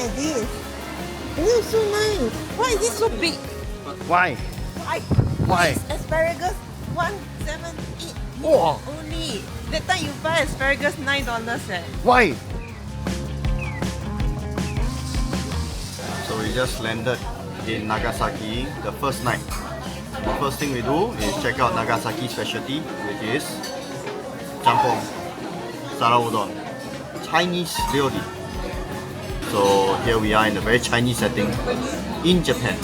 at this. It looks so nice. Why is it so big? Why? Why? Asparagus 178 Wow. only. That time you buy asparagus $9 eh. Why? So we just landed in Nagasaki the first night. The first thing we do is check out Nagasaki specialty, which is Champon, Saraudon, Chinese ryori. So here we are in a very Chinese setting in Japan.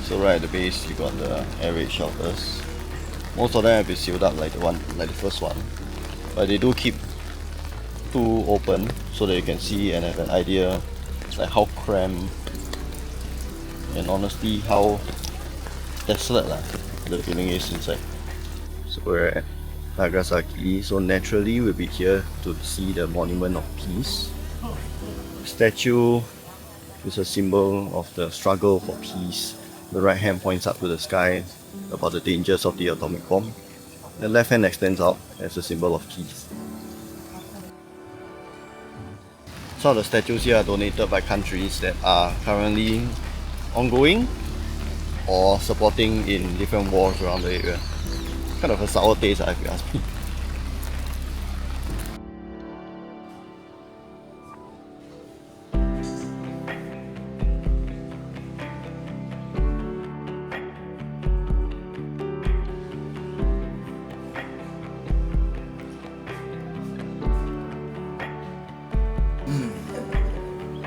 So right at the base you got the air raid shelters. Most of them have been sealed up like the first one. But they do keep two open so that you can see and have an idea like how cramped and honestly how desolate the feeling is inside. So we're at Nagasaki, so naturally we'll be here to see the Monument of Peace. The statue is a symbol of the struggle for peace. The right hand points up to the sky about the dangers of the atomic bomb. The left hand extends out as a symbol of peace. Some of the statues here are donated by countries that are currently ongoing or supporting in different wars around the area. Kind of a sour taste if you ask me.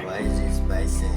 Why is it spicy?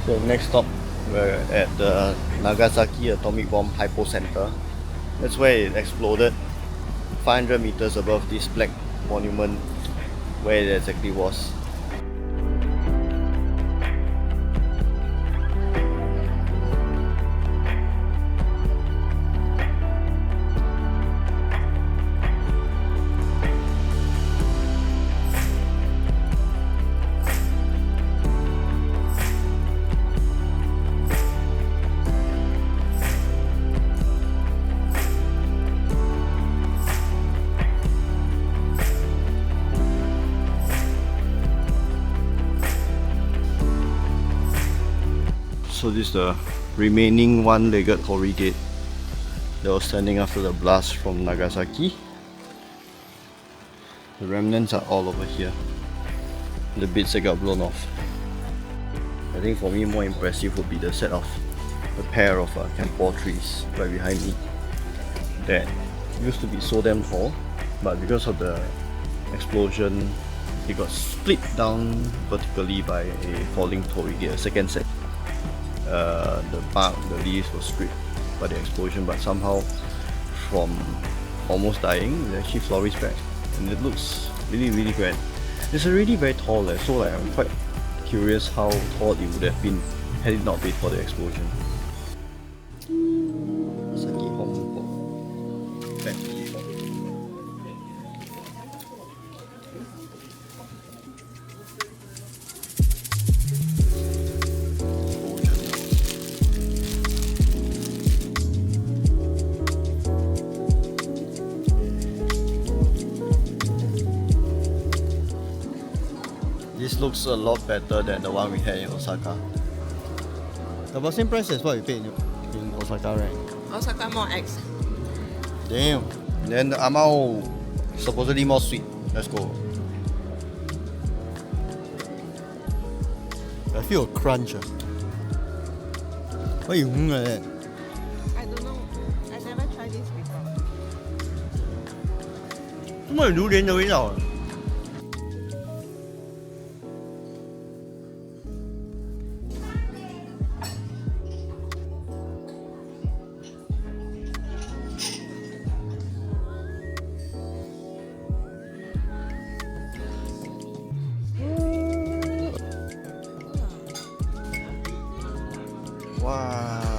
So next stop, we're at the Nagasaki Atomic Bomb Hypocenter. That's where it exploded, 500 meters above this black monument where it exactly was. So this is the remaining one-legged Torii gate that was standing after the blast from Nagasaki. The remnants are all over here. The bits that got blown off. I think for me more impressive would be the set of a pair of Camphor trees right behind me that used to be so damn tall, but because of the explosion it got split down vertically by a falling Torii gate, a second set. The bark, the leaves were stripped by the explosion, but somehow from almost dying it actually flourished back and it looks really grand. It's already very tall, so like, I'm quite curious how tall it would have been had it not been for the explosion. This looks a lot better than the one we had in Osaka. About same price as what we paid in Osaka, right? Osaka more X. Damn. Then the amao supposedly more sweet. Let's go. I feel a crunch. Why you like that? I don't know. I never tried this before. 怎么有榴莲的味道？哇！